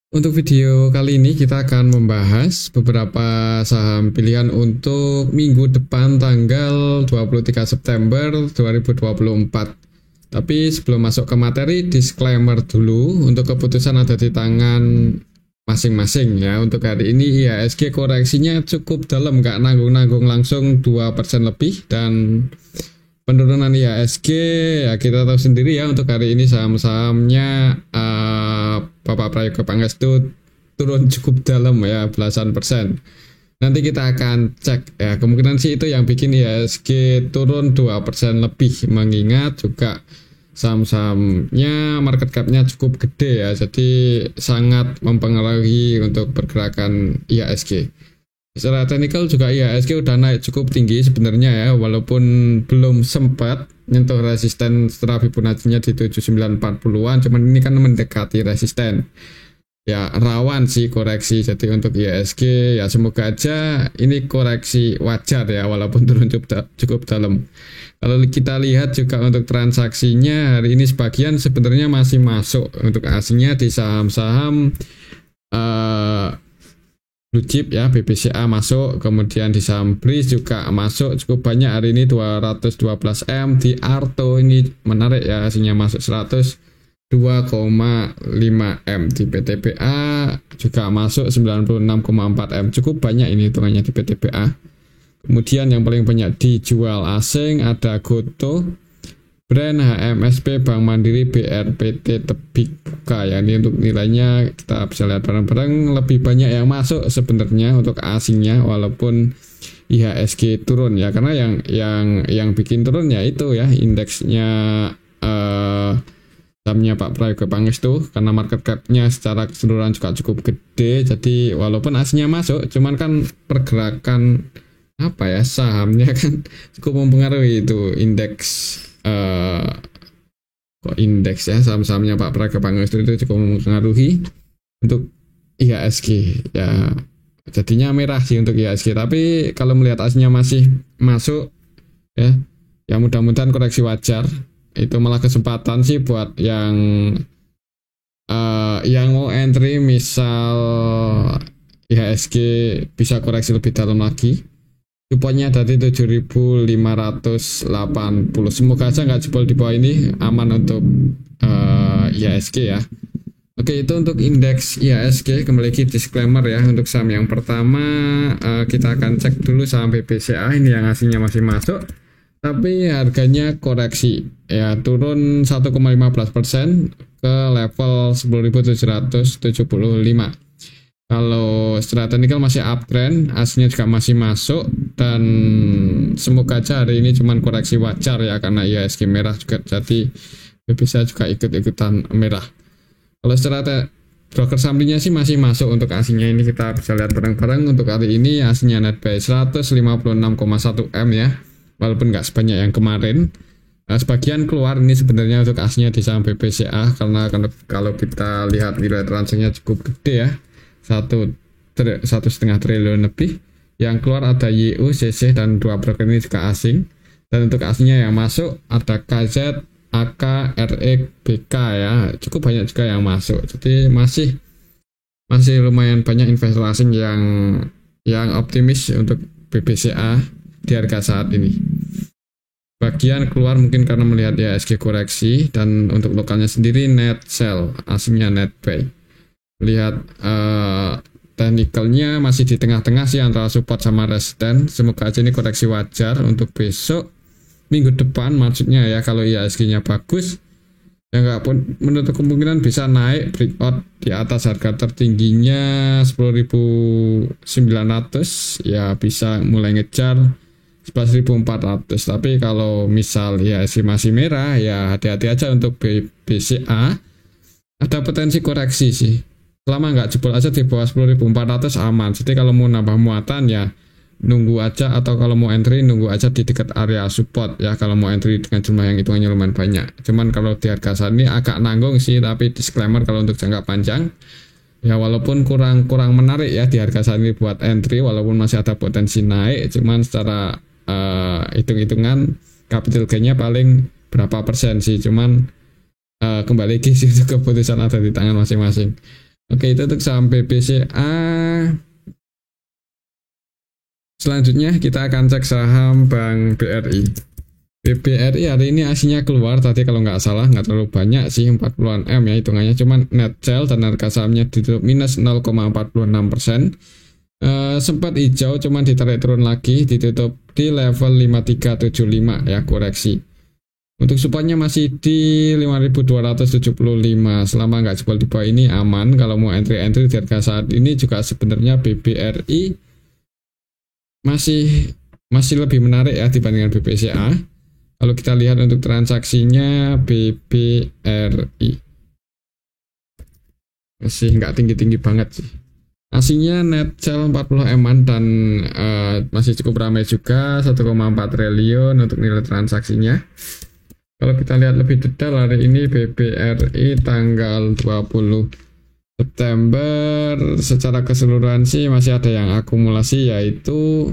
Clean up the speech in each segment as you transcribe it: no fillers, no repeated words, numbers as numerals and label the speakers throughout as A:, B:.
A: Untuk video kali ini kita akan membahas beberapa saham pilihan untuk minggu depan tanggal 23 September 2024. Tapi sebelum masuk ke materi, disclaimer dulu, untuk keputusan ada di tangan masing-masing ya. Untuk hari ini IHSG koreksinya cukup dalam, nggak nanggung-nanggung, langsung 2% lebih. Dan penurunan IHSG ya kita tahu sendiri ya, untuk hari ini saham-sahamnya Bapak Prayogo Pangestu turun cukup dalam ya, belasan persen. Nanti kita akan cek ya, kemungkinan sih itu yang bikin IHSG turun 2% lebih, mengingat juga saham-sahamnya market cap-nya cukup gede ya, jadi sangat mempengaruhi untuk pergerakan IHSG. Secara teknikal juga IHSG udah naik cukup tinggi sebenarnya ya, walaupun belum sempat nyentuh resisten setelah Fibonacci-nya di 7940-an, cuman ini kan mendekati resisten. Ya rawan sih koreksi, jadi untuk IHSG ya semoga aja ini koreksi wajar ya, walaupun turun cukup dalam. Kalau kita lihat juga untuk transaksinya hari ini sebagian sebenarnya masih masuk untuk asingnya di saham-saham blue chip ya, BBCA masuk, kemudian di saham BRIS juga masuk cukup banyak hari ini 212M, di Arto ini menarik ya, hasilnya masuk 102,5M, di PTBA juga masuk 96,4M, cukup banyak ini hitungannya di PTBA. Kemudian yang paling banyak dijual asing ada Goto, Brand, HMSP, Bank Mandiri, BRPT, Tebika ya. Ini untuk nilainya kita bisa lihat bareng-bareng, lebih banyak yang masuk sebenarnya untuk asingnya, walaupun IHSG turun ya, karena yang bikin turun ya itu ya indeksnya sahamnya Pak Prayogo Pangestu, karena market cap-nya secara keseluruhan juga cukup gede. Jadi walaupun asingnya masuk, cuman kan pergerakan sahamnya kan cukup mempengaruhi itu indeks indeks ya, saham-sahamnya Pak Prayogo Pangestu itu cukup mempengaruhi untuk IHSG ya, jadinya merah sih untuk IHSG. Tapi kalau melihat aslinya masih masuk ya, ya mudah-mudahan koreksi wajar, itu malah kesempatan sih buat yang mau entry, misal IHSG bisa koreksi lebih dalam lagi. Supportnya tadi 7.580. Semoga aja nggak jebol di bawah ini, aman untuk IHSG ya. Oke, itu untuk indeks IHSG. Kembali lagi disclaimer ya, untuk saham yang pertama kita akan cek dulu saham BBCA ini yang hasilnya masih masuk, tapi harganya koreksi ya, turun 1,15% ke level 10.775. Kalau secara teknikal masih uptrend, aslinya juga masih masuk, dan semoga aja hari ini cuman koreksi wajar ya, karena IHSG merah juga, jadi bisa juga ikut-ikutan merah. Kalau secara broker sampingnya sih masih masuk untuk aslinya, ini kita bisa lihat bareng-bareng. Untuk hari ini aslinya net buy 156,1M ya, walaupun nggak sebanyak yang kemarin. Sebagian keluar ini sebenarnya untuk aslinya di saham BBCA, karena kalau kita lihat nilai transaksinya cukup gede ya, 1,5 triliun lebih. Yang keluar ada YU, CC, dan dua broker ini juga asing. Dan untuk aslinya yang masuk ada KZ, AK, RE, BK ya, cukup banyak juga yang masuk. Jadi masih lumayan banyak investor asing yang optimis untuk BBCA di harga saat ini. Bagian keluar mungkin karena melihat IHSG koreksi, dan untuk lokalnya sendiri net sell, aslinya net buy. Lihat teknikalnya masih di tengah-tengah sih antara support sama resisten. Semoga aja ini koreksi wajar untuk besok minggu depan, maksudnya ya, kalau IHSG-nya bagus ya nggak pun menutup kemungkinan bisa naik breakout di atas harga tertingginya 10.900 ya, bisa mulai ngejar 11.400. Tapi kalau misal IHSG masih merah ya hati-hati aja untuk BBCA, ada potensi koreksi sih. Selama nggak jebol aja di bawah 10.400 aman. Jadi kalau mau nambah muatan ya nunggu aja, atau kalau mau entry nunggu aja di dekat area support ya, kalau mau entry dengan jumlah yang hitungannya lumayan banyak. Cuman kalau di harga saat ini agak nanggung sih, tapi disclaimer kalau untuk jangka panjang ya walaupun kurang menarik ya di harga saat ini buat entry, walaupun masih ada potensi naik, cuman secara hitung-hitungan capital gain-nya paling berapa persen sih, cuman kembali lagi sih, itu keputusan ada di tangan masing-masing. Oke, itu untuk saham BBCA. Selanjutnya kita akan cek saham Bank BRI. BRI hari ini aslinya keluar tadi kalau nggak salah, nggak terlalu banyak sih, 40-an M ya hitungannya, cuman net sell dan harga sahamnya ditutup minus 0,46%. Sempat hijau cuman ditarik turun lagi, ditutup di level 5375 ya, koreksi. Untuk supportnya masih di 5275. Selama nggak jebol di bawah ini aman. Kalau mau entry di harga saat ini juga sebenarnya BBRI masih lebih menarik ya dibandingkan BBCA. Kalau kita lihat untuk transaksinya BBRI masih nggak tinggi-tinggi banget sih. Aslinya net sell 40 M-an dan masih cukup ramai juga, 1,4 triliun untuk nilai transaksinya. Kalau kita lihat lebih detail hari ini BBRI tanggal 20 September secara keseluruhan sih masih ada yang akumulasi, yaitu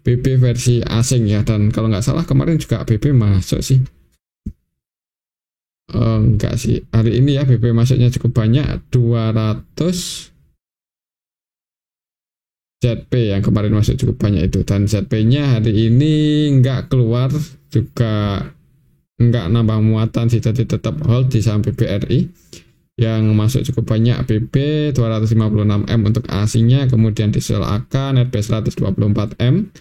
A: BB versi asing ya, dan kalau nggak salah kemarin juga BB masuk sih. Enggak sih, hari ini ya BB masuknya cukup banyak, 200 ZP yang kemarin masuk cukup banyak itu, dan ZP-nya hari ini nggak keluar juga, nggak nambah muatan sih, jadi tetap hold di saham BBRI yang masuk cukup banyak. BB 256M untuk asingnya, kemudian di sell AK netB 124M,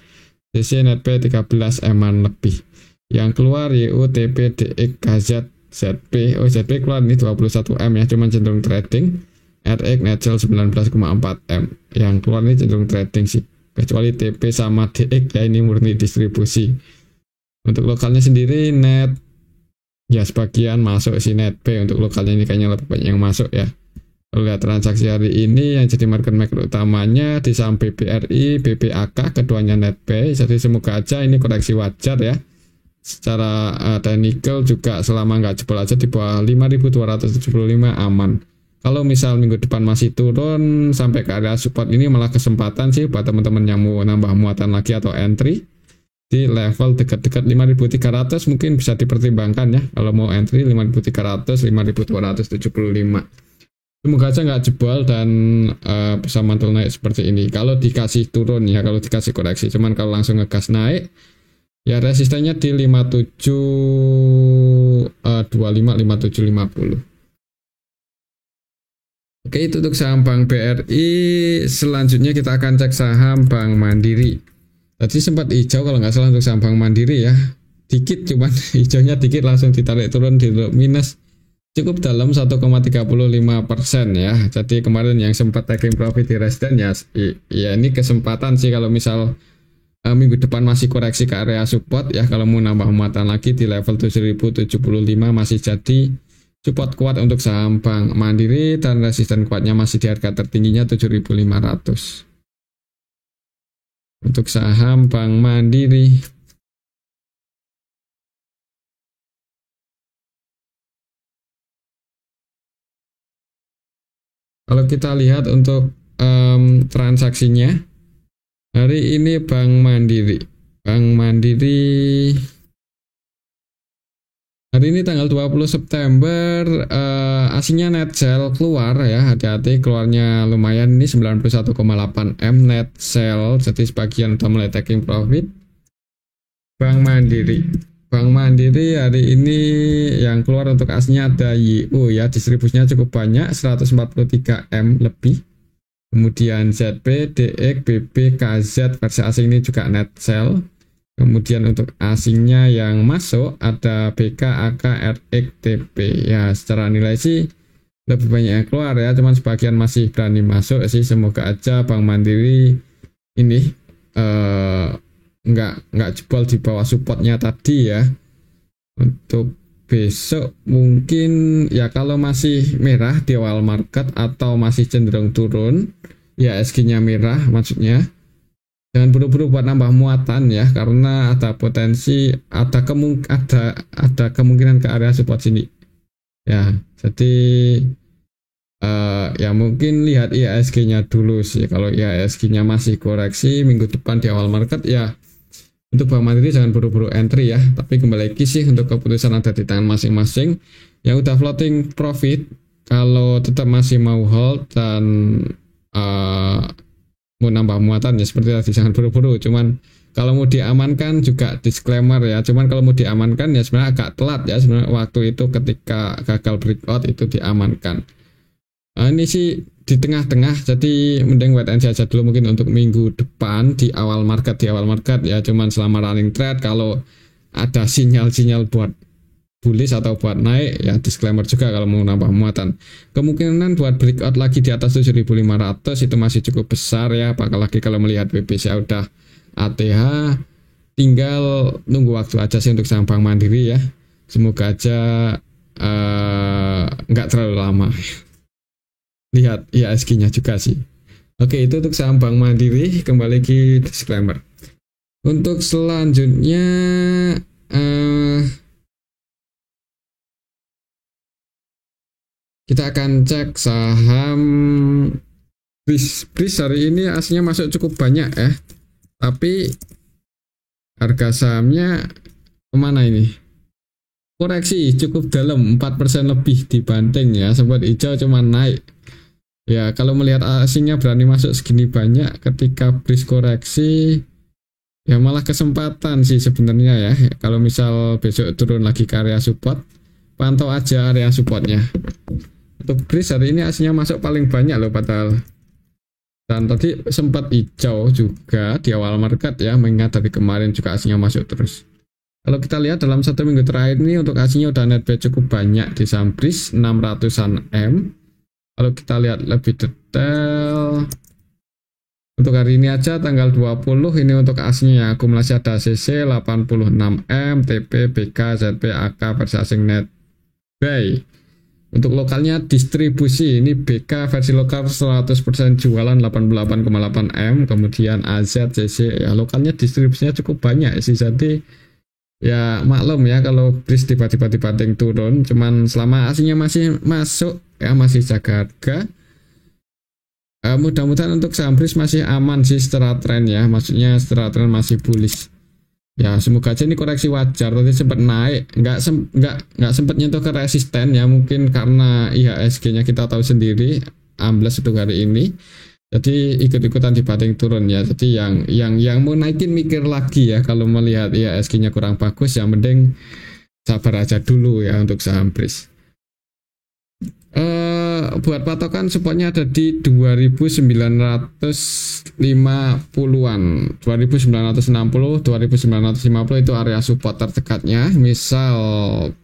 A: DC netB 13M-an lebih. Yang keluar YU, TP, DX, KZ, ZP. ZP keluar ini 21M ya, cuman cenderung trading. RX net sell 19,4M. Yang keluar ini cenderung trading sih, kecuali TP sama DX ya, ini murni distribusi. Untuk lokalnya sendiri net ya sebagian masuk si net B, untuk lokalnya ini kayaknya lebih banyak yang masuk ya. Kalau lihat transaksi hari ini yang jadi market maker utamanya di saham BBRI, BBAK, keduanya net B. Jadi semoga aja ini koreksi wajar ya. Secara technical juga selama nggak jebol aja di bawah 5275 aman. Kalau misal minggu depan masih turun sampai ke area support ini, malah kesempatan sih buat teman-teman yang mau nambah muatan lagi atau entry di level dekat-dekat 5300 mungkin bisa dipertimbangkan ya. Kalau mau entry 5300, 5275. Semoga aja nggak jebol dan bisa mantul naik seperti ini. Kalau dikasih turun ya, kalau dikasih koreksi. Cuman kalau langsung ngegas naik ya resistennya di 5725, 5750. Oke, itu untuk saham Bank BRI. Selanjutnya kita akan cek saham Bank Mandiri. Tadi sempat hijau kalau nggak salah untuk saham Bank Mandiri ya, dikit, cuman hijaunya dikit langsung ditarik turun di minus cukup dalam 1,35% ya. Jadi kemarin yang sempat taking profit di resisten ya ini kesempatan sih kalau misal minggu depan masih koreksi ke area support ya. Kalau mau nambah muatan lagi di level 7075 masih jadi support kuat untuk saham Bank Mandiri, dan resisten kuatnya masih di harga tertingginya 7500 untuk saham Bank Mandiri. Kalau kita lihat untuk transaksinya hari ini Bank Mandiri hari ini tanggal 20 September aslinya net sell keluar ya, hati-hati keluarnya lumayan, ini 91,8M net sell, jadi sebagian udah mulai taking profit. Bank Mandiri hari ini yang keluar untuk aslinya ada YU ya, distribusinya cukup banyak, 143M lebih. Kemudian ZP, DX, BB, KZ versi asing ini juga net sell. Kemudian untuk asingnya yang masuk ada BK, AK, RX, TP ya. Secara nilai sih lebih banyak yang keluar ya, cuman sebagian masih berani masuk sih. Semoga aja Bank Mandiri ini nggak jebol di bawah supportnya tadi ya. Untuk besok mungkin ya, kalau masih merah di awal market atau masih cenderung turun ya, SG-nya merah maksudnya, jangan buru-buru buat nambah muatan ya, karena ada potensi ada kemungkinan ke area support sini ya. Jadi ya mungkin lihat IHSG-nya dulu sih. Kalau IHSG-nya masih koreksi minggu depan di awal market ya, untuk Bank Mandiri jangan buru-buru entry ya. Tapi kembali lagi sih, untuk keputusan ada di tangan masing-masing. Yang udah floating profit kalau tetap masih mau hold dan mau nambah muatan ya seperti tadi, jangan buru-buru. Cuman kalau mau diamankan juga disclaimer ya, cuman kalau mau diamankan ya sebenarnya agak telat ya sebenarnya waktu itu ketika gagal breakout itu diamankan. Ini sih di tengah-tengah, jadi mending wait and see aja dulu mungkin untuk minggu depan di awal market ya, cuman selama running trade kalau ada sinyal-sinyal buat bullish atau buat naik ya disclaimer juga kalau mau nambah muatan. Kemungkinan buat breakout lagi di atas 7.500 itu masih cukup besar ya, apalagi kalau melihat BPCA udah ATH, tinggal nunggu waktu aja sih untuk saham Bank Mandiri ya. Semoga aja nggak terlalu lama. Lihat IHSG-nya juga sih. Oke, itu untuk saham Bank Mandiri. Kembali ke disclaimer. Untuk selanjutnya kita akan cek saham BRIS hari ini aslinya masuk cukup banyak ya. Tapi harga sahamnya kemana ini? Koreksi cukup dalam 4% lebih dibanding ya. Sempat hijau cuma naik. Ya kalau melihat asingnya berani masuk segini banyak ketika BRIS koreksi, ya malah kesempatan sih sebenarnya ya. Kalau misal besok turun lagi ke area support, pantau aja area supportnya. Untuk BRIS hari ini aslinya masuk paling banyak loh padahal. Dan tadi sempat hijau juga di awal market ya, mengingat dari kemarin juga aslinya masuk terus. Kalau kita lihat dalam 1 minggu terakhir ini untuk aslinya udah net buy cukup banyak di saham BRIS 600-an M. Kalau kita lihat lebih detail untuk hari ini aja tanggal 20 ini untuk aslinya akumulasi ada ACC 86M, TP, BK, ZP, AK versi asing net buy. Untuk lokalnya distribusi ini BK versi lokal 100% jualan 88,8 M, kemudian AZ, CC ya lokalnya distribusinya cukup banyak sih, jadi ya maklum ya kalau BRIS tiba-tiba dibanding turun, cuman selama aslinya masih masuk ya masih jaga harga. Mudah-mudahan untuk saham BRIS masih aman sih secara tren ya, maksudnya secara tren masih bullish. Ya semoga aja ini koreksi wajar, tadi sempat naik, nggak sempat nyentuh ke resisten ya, mungkin karena IHSG-nya kita tahu sendiri ambles untuk hari ini, jadi ikut-ikutan dibanding turun ya. Jadi yang mau naikin mikir lagi ya, kalau melihat IHSG-nya kurang bagus ya mending sabar aja dulu ya untuk saham BRIS. Buat patokan supportnya ada di 2950-an, 2960, 2950 itu area support terdekatnya. Misal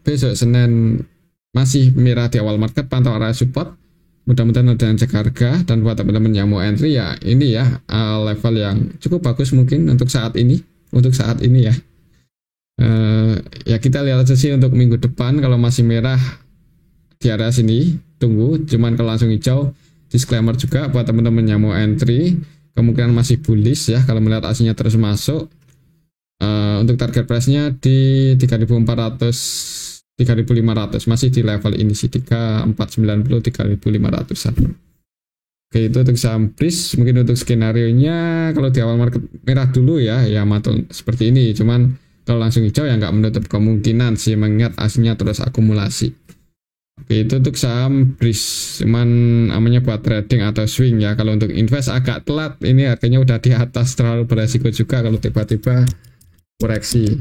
A: besok Senin masih merah di awal market, pantau area support, mudah-mudahan ada yang cek harga. Dan buat teman-teman yang mau entry ya ini ya level yang cukup bagus mungkin untuk saat ini ya. Ya kita lihat aja sih untuk minggu depan, kalau masih merah di area sini tunggu, cuman kalau langsung hijau disclaimer juga buat teman-teman yang mau entry, kemungkinan masih bullish ya kalau melihat aslinya terus masuk. Untuk target price-nya di 3.400 3.500 masih di level ini sih 3.490 3.500-an. Oke, itu untuk saham BRIS. Mungkin untuk skenario nya kalau di awal market merah dulu ya matul seperti ini, cuman kalau langsung hijau ya nggak menutup kemungkinan sih mengingat aslinya terus akumulasi. Oke, itu untuk saham BRIS, cuman namanya buat trading atau swing ya. Kalau untuk invest agak telat, ini harganya udah di atas, terlalu beresiko juga kalau tiba-tiba koreksi.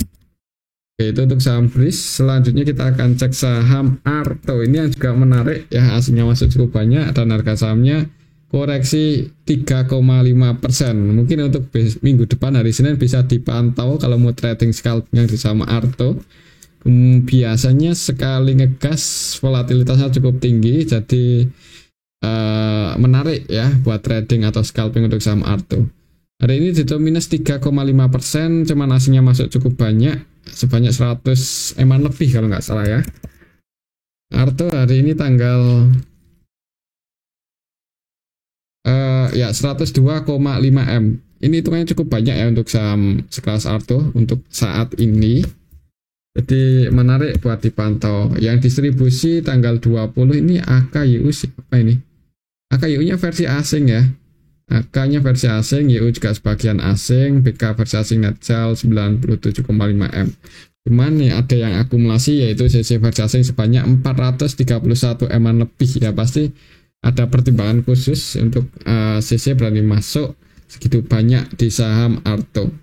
A: Oke, itu untuk saham BRIS. Selanjutnya kita akan cek saham Arto. Ini yang juga menarik ya, aslinya masuk cukup banyak dan harga sahamnya koreksi 3,5%. Mungkin untuk minggu depan hari Senin bisa dipantau kalau mau trading scalp yang di saham Arto. Biasanya sekali ngegas volatilitasnya cukup tinggi, jadi menarik ya buat trading atau scalping untuk saham Arto. Hari ini ditutup minus 3,5%, cuman aslinya masuk cukup banyak, sebanyak 100 eman lebih kalau nggak salah ya. Arto hari ini tanggal 102,5 M. Ini hitungannya cukup banyak ya untuk saham sekelas Arto untuk saat ini. Jadi menarik buat dipantau. Yang distribusi tanggal 20 ini AKYU apa ini? AKYU-nya versi asing ya. AK-nya versi asing, YU juga sebagian asing, BK versi asing net sell 97,5 M. Cuman nih ada yang akumulasi yaitu CC versi asing sebanyak 431 M lebih ya, pasti ada pertimbangan khusus untuk CC berani masuk segitu banyak di saham Arto.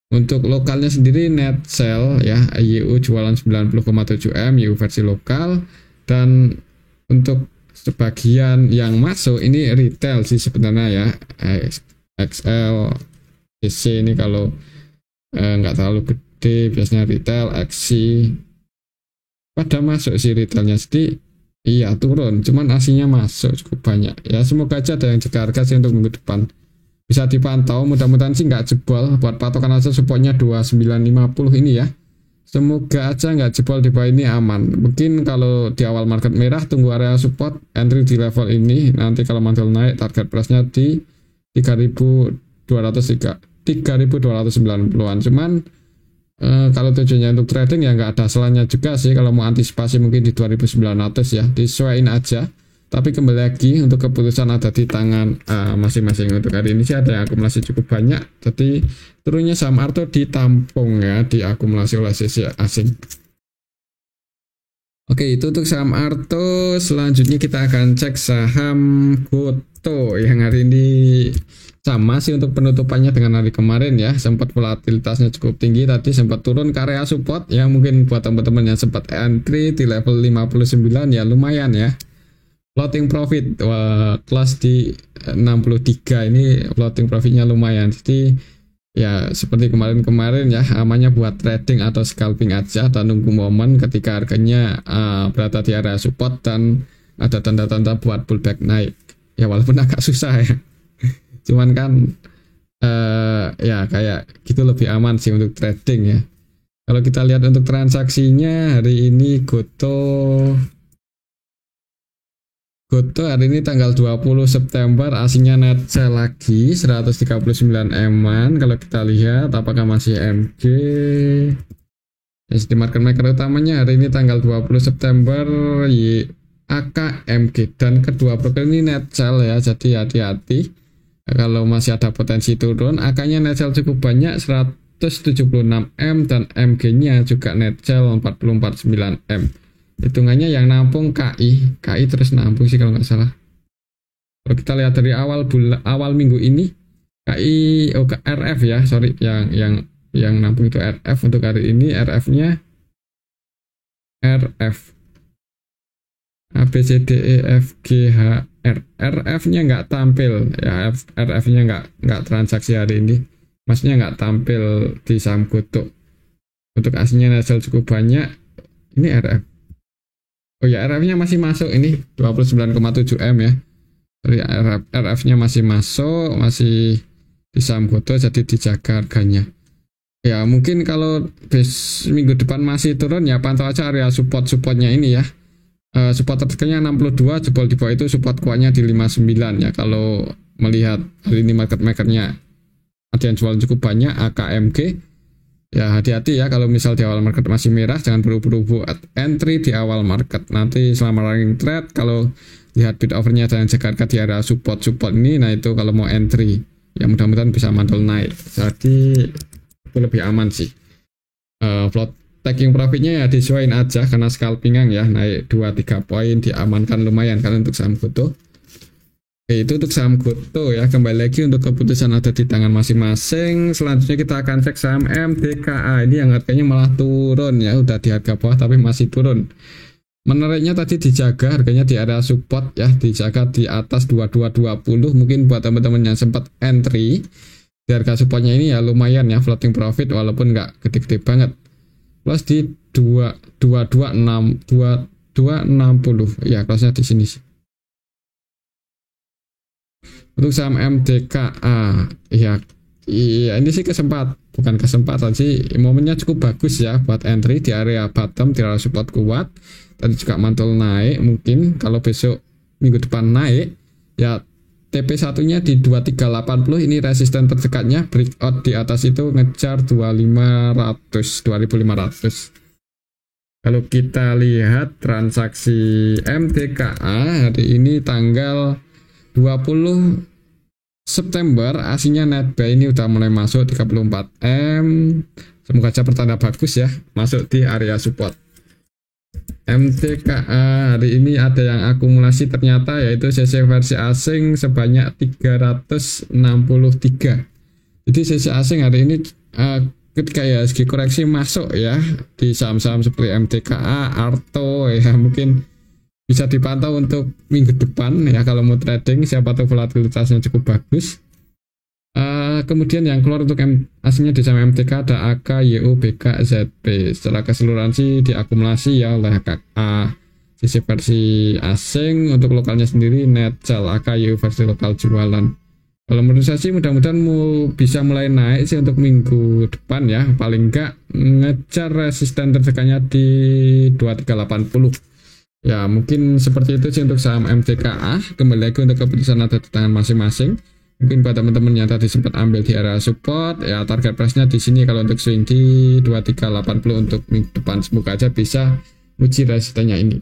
A: Untuk lokalnya sendiri net sell ya, YU jualan 90,7 M, YU versi lokal, dan untuk sebagian yang masuk ini retail sih sebenarnya ya, XL, CC ini kalau nggak terlalu gede biasanya retail, XC pada masuk sih retailnya, jadi iya turun, cuman aslinya masuk cukup banyak ya. Semoga aja ada yang jaga harga sih untuk minggu depan, bisa dipantau, mudah-mudahan sih nggak jebol. Buat patokan aja supportnya 2950 ini ya, semoga aja nggak jebol, di bawah ini aman. Mungkin kalau di awal market merah tunggu area support, entry di level ini, nanti kalau mantul naik target price-nya di 3290-an. Cuman kalau tujuannya untuk trading ya nggak ada salahnya juga sih kalau mau antisipasi mungkin di 2900 ya, disesuaikan aja. Tapi kembali lagi untuk keputusan ada di tangan masing-masing. Untuk hari ini sih ada yang akumulasi cukup banyak, jadi turunnya saham Arto ditampung ya, diakumulasi oleh CC asing. Oke, itu untuk saham Arto. Selanjutnya kita akan cek saham Goto yang hari ini sama sih untuk penutupannya dengan hari kemarin ya, sempat volatilitasnya cukup tinggi, tadi sempat turun ke area support ya. Mungkin buat teman-teman yang sempat entry di level 59 ya lumayan ya. Floating profit kelas di 63 ini floating profitnya lumayan, jadi ya seperti kemarin-kemarin ya, amannya buat trading atau scalping aja dan nunggu momen ketika harganya berada di area support dan ada tanda-tanda buat pullback naik ya, walaupun agak susah ya. Cuman kan ya kayak gitu lebih aman sih untuk trading ya. Kalau kita lihat untuk transaksinya hari ini Goto hari ini tanggal 20 September aslinya net sell lagi 139 M-an. Kalau kita lihat apakah masih MG. Di market maker utamanya hari ini tanggal 20 September YAK MG, dan kedua broker ini net sell ya, jadi hati-hati kalau masih ada potensi turun. AK-nya net sell cukup banyak 176 M dan MG-nya juga net sell 449 M. Hitungannya yang nampung KI terus nampung sih kalau nggak salah. Kalau kita lihat dari awal minggu ini KI RF ya, sorry, yang nampung itu RF. Untuk hari ini RF-nya RF ABCDEFGH RF-nya nggak tampil ya, RF-nya nggak transaksi hari ini, maksudnya nggak tampil di saham Goto. Untuk aslinya nasel cukup banyak ini RF. Oh ya, RF-nya masih masuk ini 29,7 M ya. Jadi RF-nya masih masuk, masih di saham Goto, jadi dijaga harganya. Ya mungkin kalau minggu depan masih turun ya pantau aja area supportnya ini ya. Support terdekalnya 62, jebol di bawah itu support kuatnya di 59 ya. Kalau melihat hari ini market makernya ada yang jual cukup banyak, AKMG ya hati-hati ya, kalau misal di awal market masih merah jangan buru-buru buat entry di awal market. Nanti selama running trade kalau lihat bid overnya dan jaga harga di area support ini, nah itu kalau mau entry ya mudah-mudahan bisa mantul naik, jadi itu lebih aman sih. Float taking profitnya ya disesuaikan aja karena scalpingan ya, naik 2-3 poin diamankan lumayan kan untuk saham Goto. Itu untuk saham Goto ya. Kembali lagi untuk keputusan ada di tangan masing-masing. Selanjutnya kita akan cek saham MDKA. Ini yang harganya malah turun ya, udah di harga bawah tapi masih turun. Menariknya tadi dijaga harganya di area support ya, dijaga di atas 2220. Mungkin buat teman-teman yang sempat entry di harga supportnya ini ya lumayan ya, floating profit walaupun nggak gede-gede banget. Plus di 260 ya, close-nya di sini sih. Untuk saham MDKA ya, ini sih bukan kesempatan sih, momennya cukup bagus ya buat entry di area bottom, di area support kuat. Tadi juga mantul naik, mungkin kalau besok minggu depan naik ya TP1 nya di 2380, ini resisten terdekatnya, breakout di atas itu ngejar 2500. Kalau kita lihat transaksi MDKA hari ini tanggal 20 September, aslinya net buy ini udah mulai masuk 34 M, semoga aja pertanda bagus ya, masuk di area support. MTKA hari ini ada yang akumulasi ternyata, yaitu CC versi asing sebanyak 363. Jadi CC asing hari ini ketika IHSG koreksi masuk ya di saham-saham seperti MTKA, Arto ya, mungkin bisa dipantau untuk minggu depan ya kalau mau trading, siapa tahu volatilitasnya cukup bagus. Kemudian yang keluar untuk aslinya di saham MTK ada AK, YU, BK, ZP. Secara keseluruhan sih diakumulasi ya oleh KA sisi versi asing. Untuk lokalnya sendiri Netcal, AK, YU versi lokal jualan. Kalau menurut saya sih mudah-mudahan bisa mulai naik sih untuk minggu depan ya. Paling enggak ngejar resisten terdekatnya di 2380. Ya mungkin seperti itu sih untuk saham MTKA. Kembali lagi untuk keputusan ada di tangan masing-masing. Mungkin buat teman-teman yang tadi sempat ambil di area support ya, target price-nya di sini kalau untuk swing di 2380 untuk minggu depan, semoga aja bisa uji resistennya ini.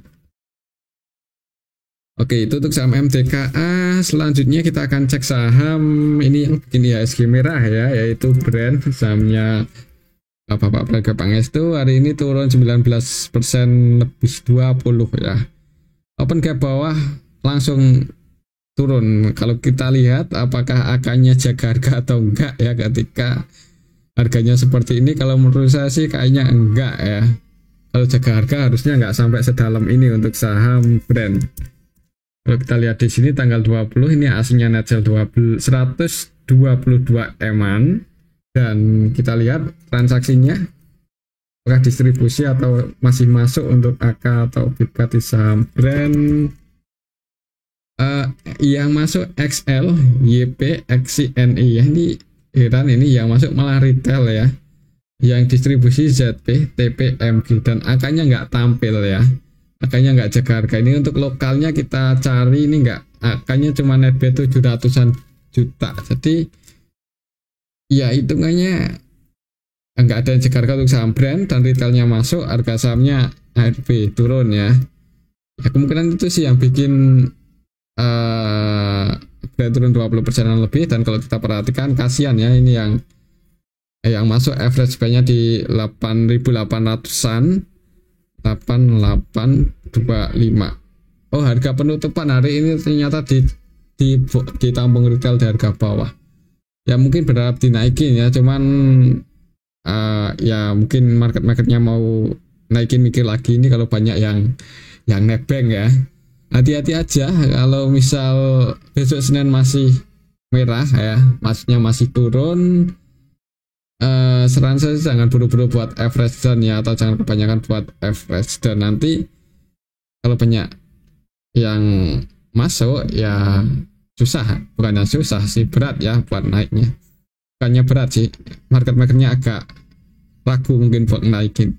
A: Oke, itu untuk saham MTKA. Selanjutnya kita akan cek saham ini yang bikin IHSG merah ya, yaitu brand sahamnya Bapak Praga Pangestu. Hari ini turun 19% lebih 20 ya. Open gap bawah langsung turun. Kalau kita lihat apakah akannya jaga harga atau enggak ya ketika harganya seperti ini, kalau menurut saya sih kayaknya enggak ya. Kalau jaga harga harusnya enggak sampai sedalam ini untuk saham brand. Kalau kita lihat di sini tanggal 20 ini aslinya net sell 122 eman, dan kita lihat transaksinya apakah distribusi atau masih masuk untuk AK atau BIPA di saham brand. Yang masuk XL, YP, XCNI ya, ini heran, ini yang masuk malah retail ya, yang distribusi ZP, TP, MG, dan AK-nya nggak tampil ya, AK-nya nggak jaga harga. Ini untuk lokalnya kita cari, ini nggak, AK-nya cuma net B 700-an juta, jadi ya hitungannya nggak ada yang jaga harga untuk saham brand, dan retailnya masuk, harga sahamnya HRB turun ya. Ya kemungkinan itu sih yang bikin brand turun 20% lebih. Dan kalau kita perhatikan kasihan ya, ini yang masuk average buy-nya di 8.800-an, 8825. Oh, harga penutupan hari ini ternyata ditampung retail di harga bawah. Ya mungkin berharap dinaikin ya, cuman ya mungkin market-marketnya mau naikin, mikir lagi ini kalau banyak yang nebeng ya. Hati-hati aja kalau misal besok Senin masih merah ya, maksudnya masih turun, saran saya jangan buru-buru buat average down ya, atau jangan kebanyakan buat average down. Nanti kalau banyak yang masuk ya susah, bukannya susah sih, berat ya buat naiknya. Bukannya berat sih, market-marketnya agak ragu mungkin buat naikin.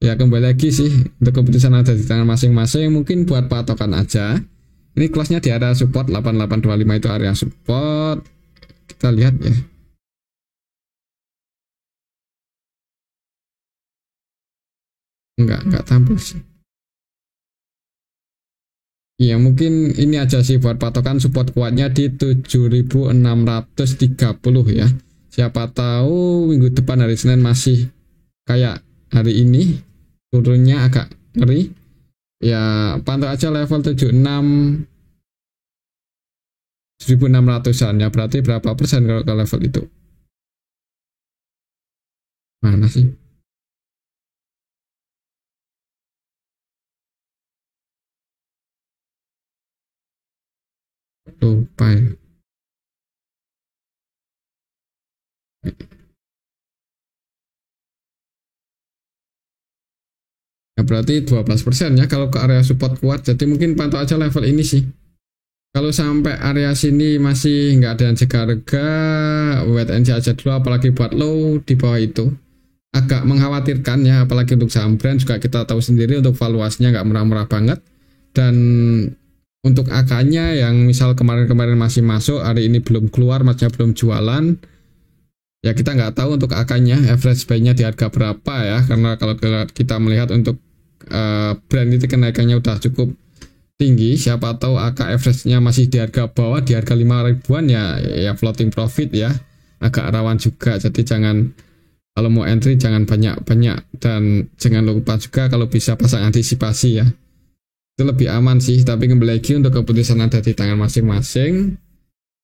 A: Ya kembali lagi sih untuk keputusan ada di tangan masing-masing, mungkin buat patokan aja. Ini kelasnya di area support 8825, itu area support. Kita lihat ya. Enggak tampil sih. Ya mungkin ini aja sih buat patokan, support kuatnya di 7630 ya. Siapa tahu minggu depan hari Senin masih kayak hari ini, turunnya agak ngeri ya, pantau aja level 1600-an ya, berarti berapa persen kalau ke level itu. Mana sih lupa ya. Ya berarti 12% ya kalau ke area support kuat, jadi mungkin pantau aja level ini sih. Kalau sampai area sini masih nggak ada yang jaga harga, wait and see aja dulu, apalagi buat low di bawah itu agak mengkhawatirkan ya, apalagi untuk saham brand juga kita tahu sendiri untuk valuasinya nggak murah-murah banget, dan untuk AK-nya yang misal kemarin-kemarin masih masuk, hari ini belum keluar, maksudnya belum jualan ya, kita nggak tahu untuk AK-nya average buy-nya di harga berapa ya, karena kalau kita melihat untuk brand itu kenaikannya udah cukup tinggi, siapa tahu AK average-nya masih di harga bawah, di harga 5 ribuan ya floating profit ya, agak rawan juga, jadi jangan Kalau mau entry jangan banyak-banyak, dan jangan lupa juga kalau bisa pasang antisipasi ya. Itu lebih aman sih, tapi kembali lagi untuk keputusan ada di tangan masing-masing.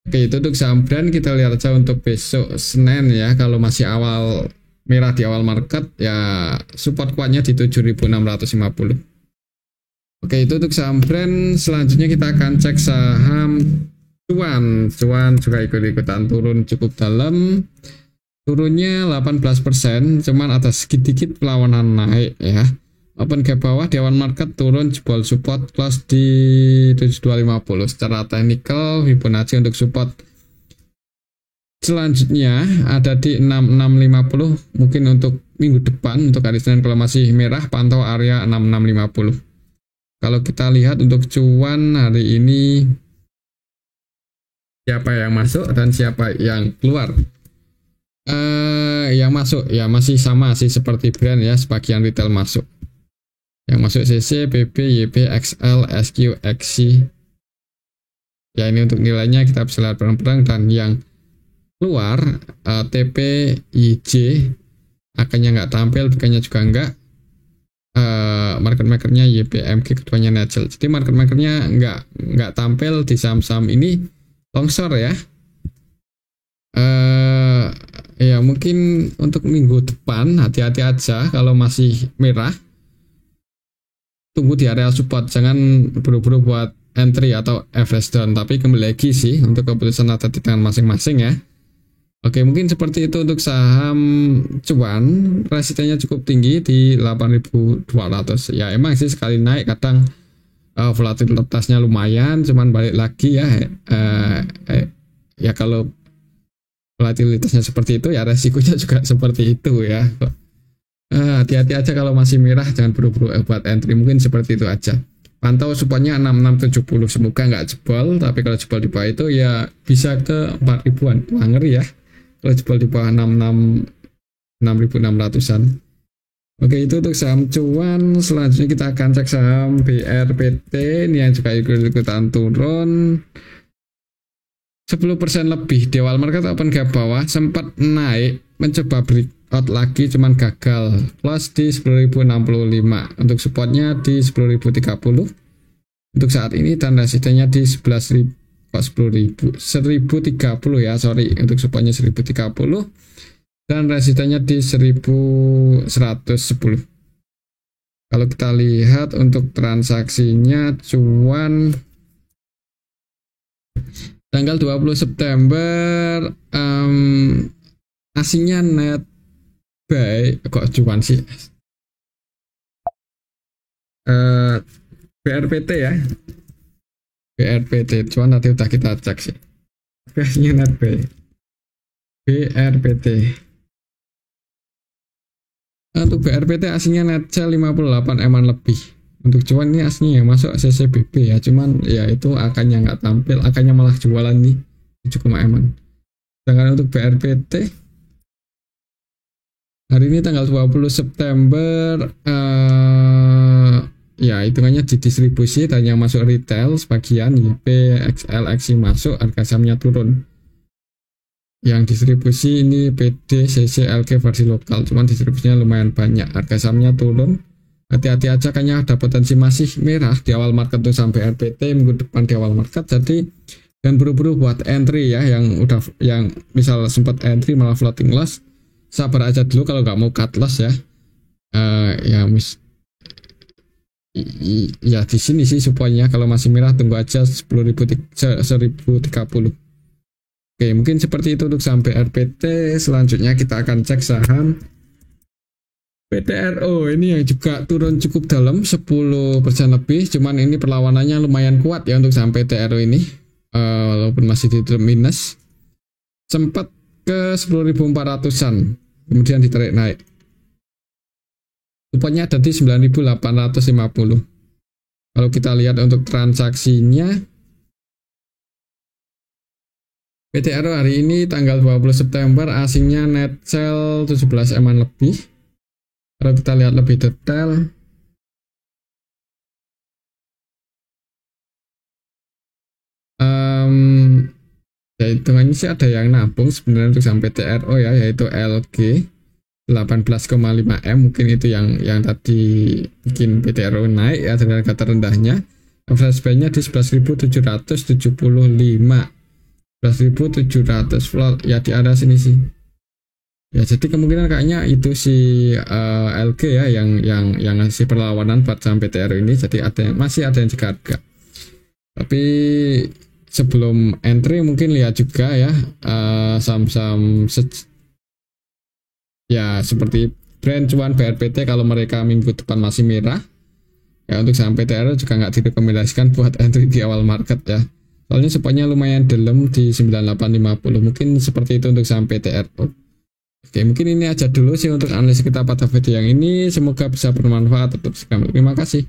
A: Oke, itu untuk saham brand. Kita lihat aja untuk besok Senin ya. Kalau masih awal merah di awal market ya, support kuatnya di 7.650. Oke, itu untuk saham brand. Selanjutnya kita akan cek saham cuan. Cuan juga ikut-ikutan turun cukup dalam. Turunnya 18%, cuman ada sedikit perlawanan naik ya. Open gap bawah di awal market, turun jebol support close di 7250. Secara teknikal Fibonacci untuk support selanjutnya ada di 6650. Mungkin untuk minggu depan, untuk hari Senin kalau masih merah, pantau area 6650. Kalau kita lihat untuk cuan hari ini, siapa yang masuk dan siapa yang keluar. Yang masuk ya masih sama sih seperti brand ya, sebagian retail masuk. Yang masuk CC, PP, YP, XL, SQ, XC. Ya ini untuk nilainya kita bisa lihat perang-perang. Dan yang keluar TP, IJ, akannya nggak tampil, bukannya juga enggak. Market makernya YP, MG, keduanya natural. Jadi market makernya nggak tampil di saham-saham ini longsor ya. Ya mungkin untuk minggu depan hati-hati aja kalau masih merah. Tunggu di area support, jangan buru-buru buat entry atau average down, tapi kembali lagi sih untuk keputusan ada di tangan masing-masing ya. Oke, mungkin seperti itu untuk saham cuan. Resistennya cukup tinggi di 8.200 ya. Emang sih sekali naik kadang volatilitasnya lumayan, cuman balik lagi ya. Ya kalau volatilitasnya seperti itu ya resikonya juga seperti itu ya. Hati-hati aja kalau masih merah, jangan buru-buru buat entry. Mungkin seperti itu aja. Pantau supportnya 6670, semoga nggak jebol. Tapi kalau jebol di bawah itu ya bisa ke 4000-an. Wah, ngeri ya kalau jebol di bawah 6600-an. Oke, itu untuk saham cuan. Selanjutnya kita akan cek saham BRPT. Ini yang juga ikut-ikutan turun 10% lebih di awal market. Open gap bawah, sempat naik mencoba breakout lagi, cuman gagal, close di 10.065. Untuk supportnya di 10.030 untuk saat ini, dan resistennya di 10.030 ya, sorry, untuk supportnya 1030 dan resistennya di 1110. Kalau kita lihat untuk transaksinya cuan tanggal 20 September, aslinya net buy kok cuan sih. BRPT ya, BRPT cuan tadi udah kita cek sih. Aslinya net buy BRPT. Untuk BRPT aslinya net sell 58 eman lebih. Untuk cuan ini aslinya yang masuk CCBB ya, cuman ya itu akannya nggak tampil, akannya malah jualan nih 7, eman. Sedangkan untuk BRPT hari ini tanggal 20 September, ya hitungannya di distribusi dan yang masuk retail sebagian, YP, XL, XC masuk, harga sahamnya turun. Yang distribusi ini PD, CC, LK versi lokal, cuman distribusinya lumayan banyak, harga sahamnya turun. Hati-hati aja, kayaknya ada potensi masih merah di awal market tuh sampai RPT minggu depan di awal market. Jadi dan buru-buru buat entry ya, yang misal sempat entry malah floating loss, sabar aja dulu kalau nggak mau cut loss ya. Ya di sini sih supportnya, kalau masih merah tunggu aja 10.030. Oke, mungkin seperti itu untuk sampai RPT. Selanjutnya kita akan cek saham PTRO. Ini yang juga turun cukup dalam 10% lebih, cuman ini perlawanannya lumayan kuat ya untuk saham PTRO ini. Walaupun masih di minus, sempat ke 10.400-an, kemudian ditarik naik. Supportnya ada di 9.850. Kalau kita lihat untuk transaksinya, PTRO hari ini tanggal 20 September asingnya net sell 17 eman lebih. Kalau kita lihat lebih detail, ya hitungannya sih ada yang nabung sebenarnya untuk sampai TRO ya, yaitu LG. 18,5 M, mungkin itu yang tadi bikin PTRO naik ya dengan harga terendahnya. Average buy-nya di 11.775, 11.700 float ya, di area sini sih ya. Jadi kemungkinan kayaknya itu si LG ya yang ngasih perlawanan buat saham PTRO ini. Jadi masih ada yang jaga harga. Tapi sebelum entry mungkin lihat juga ya saham-saham ya seperti Brand, Cuan, BRPT kalau mereka minggu depan masih merah ya. Untuk saham PTRO juga nggak direkomendasikan buat entry di awal market ya, soalnya support-nya lumayan dalam di 9850. Mungkin seperti itu untuk saham PTRO. Oke, mungkin ini aja dulu sih untuk analisis kita pada video yang ini. Semoga bisa bermanfaat. Terima kasih.